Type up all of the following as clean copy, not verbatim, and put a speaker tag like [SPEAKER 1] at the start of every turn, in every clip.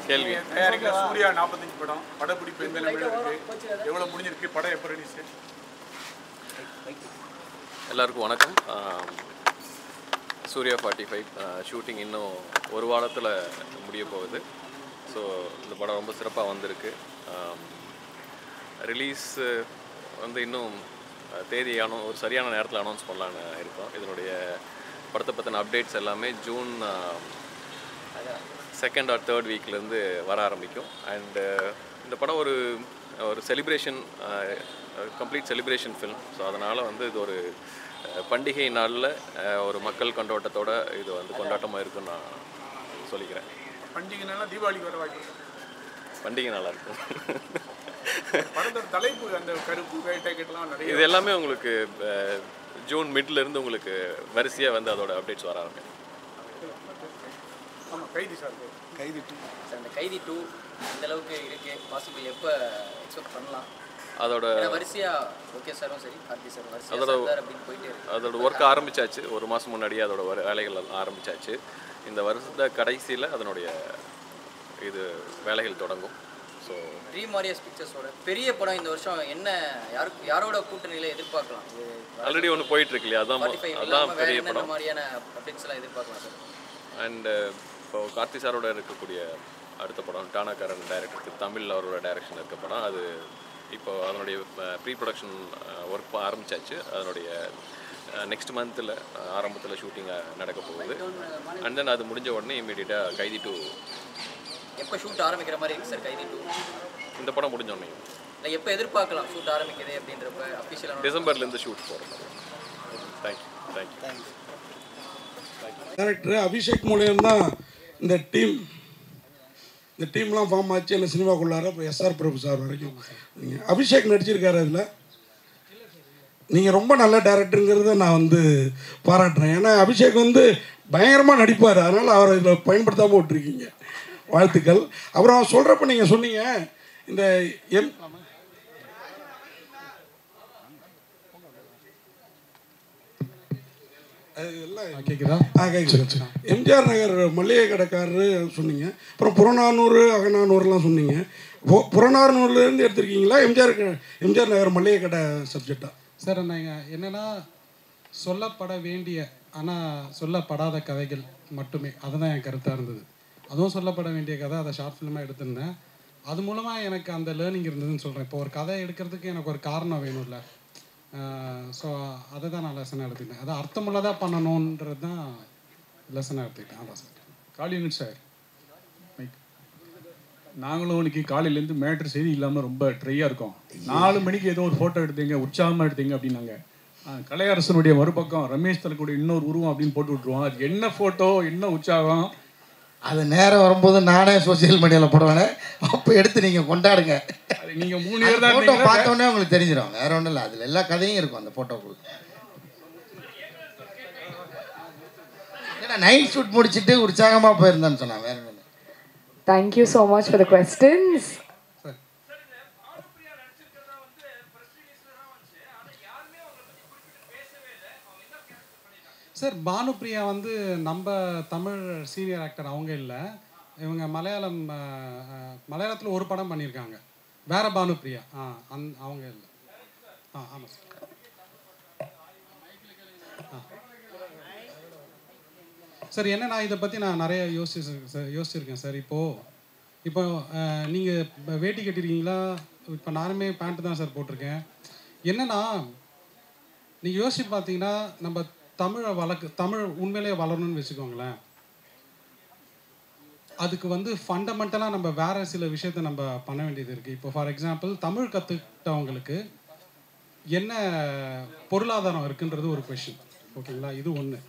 [SPEAKER 1] கேள்வி தயாரிக்கிற சூர்யா 45 படம் படப்பிடிப்பு எந்த நிலைமையில இருக்கு, எவ்வளவு முடிஞ்சிருக்கு, படம் எப்போ ரிலீஸ்?
[SPEAKER 2] எல்லாருக்கும் வணக்கம். சூர்யா 45 ஷூட்டிங் இன்னும் ஒரு வாரத்தில் முடிய போகுது. ஸோ இந்த படம் ரொம்ப சிறப்பாக வந்திருக்கு. ரிலீஸ் வந்து இன்னும் தேதி ஒரு சரியான நேரத்தில் அனௌன்ஸ் பண்ணலான்னு இருக்கோம். இதனுடைய படத்தை பற்றின அப்டேட்ஸ் எல்லாமே ஜூன் 2nd or 3rd வீக்லேருந்து வர ஆரம்பிக்கும். அண்டு இந்த படம் ஒரு celebration, complete celebration film. So அதனால் வந்து இது ஒரு பண்டிகை நாளில் ஒரு மக்கள் கொண்டாட்டத்தோடு இது வந்து கொண்டாட்டமாக இருக்குன்னு நான் சொல்லிக்கிறேன்.
[SPEAKER 1] பண்டிகை நாளாக தீபாவளிக்கு வர வாய்ப்பு?
[SPEAKER 2] பண்டிகை நாளாக இருக்கும்.
[SPEAKER 1] படத்தோட தலைப்பு அந்த கருப்பு டைக்கெட்லாம் நிறைய,
[SPEAKER 2] இது எல்லாமே உங்களுக்கு ஜூன் மிட்லேருந்து உங்களுக்கு வரிசையாக வந்து அதோட அப்டேட்ஸ் வர ஆரம்பிக்கும்.
[SPEAKER 1] ஆமாம், கைதி சார், கைதி 2
[SPEAKER 3] சார், அந்த கைதி 2 இந்த அளவுக்கு இருக்கு பாசிபிள் எப்போ எக்ஸ்பெக்ட் பண்ணலாம்? அதோட வரிசையா ஓகே சாரும் சரி கார்த்தி சார் வரிசையா சார் அப்படின்னு போயிட்டே இருக்கு.
[SPEAKER 2] அதோட ஒர்க் ஆரம்பிச்சாச்சு. ஒரு மாதம் முன்னாடியே அதோட வேலைகள் ஆரம்பிச்சாச்சு. இந்த வருஷத்த கடைசியில் அதனுடைய இது வேலைகள் தொடங்கும். ஸோ
[SPEAKER 3] ட்ரீம் வாரியர்ஸ் பிக்சர்ஸோட பெரிய படம் இந்த வருஷம் என்ன யாரோட கூட்டணியில் எதிர்பார்க்கலாம்?
[SPEAKER 2] ஆல்ரெடி ஒன்று போயிட்டுருக்கு இல்லையா, அதான் பெரிய படம்.
[SPEAKER 3] மாதிரியான அப்டேட்ஸ் எல்லாம் எதிர்பார்க்கலாம் சார்.
[SPEAKER 2] அண்டு இப்போ கார்த்தி சாரோட இருக்கக்கூடிய அடுத்த படம் டானாக்காரன் டைரக்டருக்கு தமிழ் அவரோட டைரக்ஷன் இருக்க படம். அது இப்போ அதனுடைய ப்ரீ ப்ரொடக்ஷன் ஒர்க் ஆரம்பித்தாச்சு. அதனுடைய நெக்ஸ்ட் மந்தில் ஆரம்பத்தில் ஷூட்டிங் நடக்க போகுது. அண்ட் தென் அது முடிஞ்ச உடனே இமீடியட்டாக கைதி 2
[SPEAKER 3] எப்போ ஷூட் ஆரம்பிக்கிற மாதிரி இருக்குது சார்? கைதி 2
[SPEAKER 2] இந்த படம் முடிஞ்ச உடனே
[SPEAKER 3] இல்லை எப்போ எதிர்பார்க்கலாம் ஷூட் ஆரம்பிக்குது அப்படின்றப்ப? அஃபிஷியலாக
[SPEAKER 2] டிசம்பர்லேருந்து ஷூட் போகிறோம். தேங்க்யூ.
[SPEAKER 4] டேரக்டர் அபிஷேக் மூலியம் தான் இந்த டீம்லாம் ஃபார்ம் ஆச்சு. இல்லை சினிமாக்குள்ளார இப்போ எஸ்ஆர் பிரபு சார் வரைக்கும் நீங்கள் அபிஷேக் நடிச்சிருக்காரு. அதில் நீங்கள் ரொம்ப நல்ல டேரக்டருங்கிறத நான் வந்து பாராட்டுறேன். ஏன்னா அபிஷேக் வந்து பயங்கரமாக நடிப்பார். அதனால் அவரை இதில் பயன்படுத்தாமல் விட்டுருக்கீங்க. வாழ்த்துக்கள். அப்புறம் சொல்கிறப்ப நீங்கள் சொன்னீங்க இந்த கேட்குதா? கேட்குது. எம்ஜிஆர் நகர் மளிகை கடைக்காரரு சொன்னீங்க. அப்புறம் புறநானூறு அகநானூறுலாம் சொன்னீங்க. புறநானூறுலேருந்து எடுத்திருக்கீங்களா எம்ஜிஆர் நகர் மளிகை கடை சப்ஜெக்டா?
[SPEAKER 5] சார், நாங்கள் என்னென்னா சொல்லப்பட வேண்டிய ஆனால் சொல்லப்படாத கதைகள் மட்டுமே, அதுதான் என் கருத்தாக இருந்தது. அதுவும் சொல்லப்பட வேண்டிய கதை, அதை ஷார்ட் ஃபிலிமாக எடுத்திருந்தேன். அது மூலமாக எனக்கு அந்த லேர்னிங் இருந்ததுன்னு சொல்கிறேன். இப்போ ஒரு கதை எடுக்கிறதுக்கு எனக்கு ஒரு காரணம் வேணும்ல. ஸோ அதை தான் நான் லெசனாக எடுத்துக்கிட்டேன். அதை அர்த்தமுள்ளதாக பண்ணணுன்றது தான் லெசனாக எடுத்துக்கிட்டேன். அதான் சார்.
[SPEAKER 6] காளியன் சார், நாங்களும் இன்னைக்கு காலையிலேருந்து மேட்ரு செய்தி இல்லாமல் ரொம்ப ட்ரையாக இருக்கோம். 4 மணிக்கு ஏதோ ஒரு ஃபோட்டோ எடுத்தீங்க, உற்சாகமாக எடுத்தீங்க அப்படின்னாங்க. கலையரசனுடைய மறுபக்கம் ரமேஷ் தலக்குடைய இன்னொரு உருவம் அப்படின்னு போட்டு விட்ருவோம். அது என்ன ஃபோட்டோ, என்ன உற்சாகம்?
[SPEAKER 7] அது நேரம் வரும்போது நானே சோசியல் மீடியாவில் போடுவேன். அப்போ எடுத்து நீங்கள் கொண்டாடுங்க.
[SPEAKER 6] அது நீங்கள் 3 year தான்
[SPEAKER 7] ஃபோட்டோ பார்த்தோன்னே உங்களுக்கு தெரிஞ்சிடும். வேற ஒன்றும் இல்லை, அதில் எல்லா கதையும் இருக்கும் அந்த ஃபோட்டோக்குள்ள. ஏன்னா நைட் ஷூட் முடிச்சுட்டு உற்சாகமாக போயிருந்தான்னு சொன்னான். வேற ஒன்றும் இல்லை.
[SPEAKER 8] Thank you so much for the questions.
[SPEAKER 5] Sir, Bhanupriya வந்து நம்ம தமிழ் சீனியர் ஆக்டர் அவங்க இல்லை. இவங்க மலையாளத்தில் ஒரு படம் பண்ணியிருக்காங்க. வேற பானுப்ரியா. அவங்க இல்லை. ஆமாம் சார். சார், என்னன்னா இதை பற்றி நான் நிறைய யோசிச்சிருக்கேன் சார். இப்போ நீங்கள் வேட்டி கட்டிருக்கீங்களா? இப்போ நானுமே பேண்ட்டு தான் சார் போட்டிருக்கேன். என்னன்னா நீங்கள் யோசிச்சு பார்த்தீங்கன்னா நம்ம தமிழ் உண்மையிலேயே வளரணும்னு வச்சுக்கோங்களேன். அதுக்கு வந்து ஃபண்டமெண்டலாக நம்ம வேறு சில விஷயத்த நம்ம பண்ண வேண்டியது இருக்குது. இப்போ ஃபார் எக்ஸாம்பிள் தமிழ் கற்றுக்கிட்டவங்களுக்கு என்ன பொருளாதாரம் இருக்குன்றது ஒரு கொஷின். ஓகேங்களா? இது ஒன்று.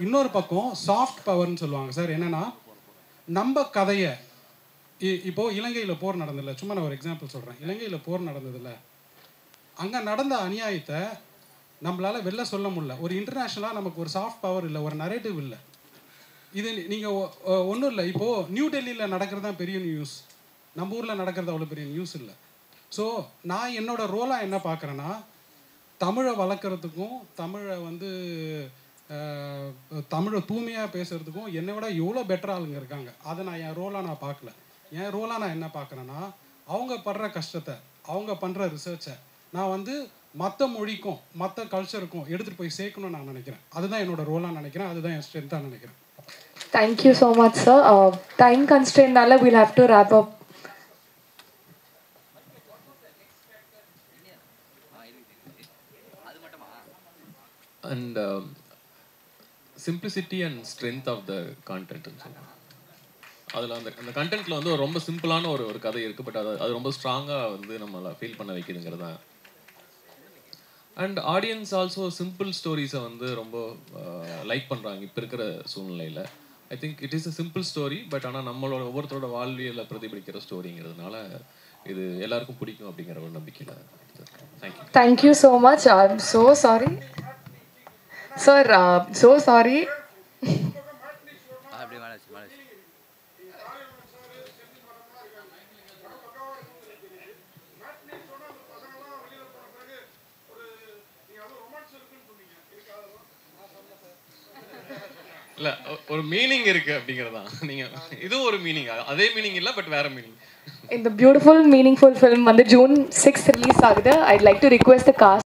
[SPEAKER 5] இன்னொரு பக்கம் சாஃப்ட் பவர்னு சொல்லுவாங்க சார். என்னென்னா நம்ம கதையை இப்போது இலங்கையில் போர் நடந்ததில்ல, சும்மா நான் ஒரு எக்ஸாம்பிள் சொல்கிறேன். இலங்கையில் போர் நடந்ததில்ல, அங்கே நடந்த அநியாயத்தை நம்மளால் வெளில சொல்ல முடியல. ஒரு இன்டர்நேஷ்னலாக நமக்கு ஒரு சாஃப்ட் பவர் இல்லை, ஒரு நரேட்டிவ் இல்லை. இது நீங்கள் ஒன்றும் இல்லை. இப்போது நியூ டெல்லியில் நடக்கிறது தான் பெரிய நியூஸ். நம்ம ஊரில் நடக்கிறது அவ்வளோ பெரிய நியூஸ் இல்லை. ஸோ நான் என்னோடய ரோலாக என்ன பார்க்குறேன்னா, தமிழை வளர்க்குறதுக்கும் தமிழை வந்து தமிழை தூய்மையாக பேசுகிறதுக்கும் என்னை விட எவ்வளோ பெட்டர் ஆளுங்க இருக்காங்க. அதை நான் என் ரோலாக நான் பார்க்கல. என் ரோலாக நான் என்ன பார்க்குறேன்னா, அவங்க படுற கஷ்டத்தை, அவங்க பண்ணுற ரிசர்ச்சை நான் வந்து மற்ற மொழிக்கும் மற்ற கல்ச்சருக்கும் எடுத்துகிட்டு போய் சேர்க்கணும்னு நான் நினைக்கிறேன். அதுதான் என்னோட ரோலாக நினைக்கிறேன். அதுதான் என் ஸ்ட்ரென்த்தாக நினைக்கிறேன்.
[SPEAKER 8] Thank you so much, sir. Time constraint nalla we'll have to wrap up.
[SPEAKER 2] And simplicity and strength of the content. அதில் அந்த கண்டென்ட்டில் வந்து ரொம்ப சிம்பிளான ஒரு கதை இருக்குது. பட் அது ரொம்ப ஸ்ட்ராங்காக வந்து நம்மளை ஃபீல் பண்ண வைக்குதுங்கிறது தான். அண்ட் ஆடியன்ஸ் ஆல்சோ சிம்பிள் ஸ்டோரிஸை வந்து ரொம்ப லைக் பண்ணுறாங்க இப்போ இருக்கிற சூழ்நிலையில். I think it is a simple story, but ஆனால் நம்மளோட ஒவ்வொருத்தரோட வாழ்வியலை பிரதிபலிக்கிற ஸ்டோரிங்கிறதுனால இது எல்லாருக்கும் பிடிக்கும் அப்படிங்கிற ஒரு நம்பிக்கையில். Thank you.
[SPEAKER 8] Thank you so much. I'm so sorry. Sir, so sorry.
[SPEAKER 2] இல்லை, ஒரு மீனிங் இருக்குது அப்படிங்கிறது தான். நீங்கள் இதுவும் ஒரு மீனிங், அதே மீனிங் இல்லை பட் வேறு meaning.
[SPEAKER 8] In the beautiful, meaningful film, on the June 6th release, I'd like to request the cast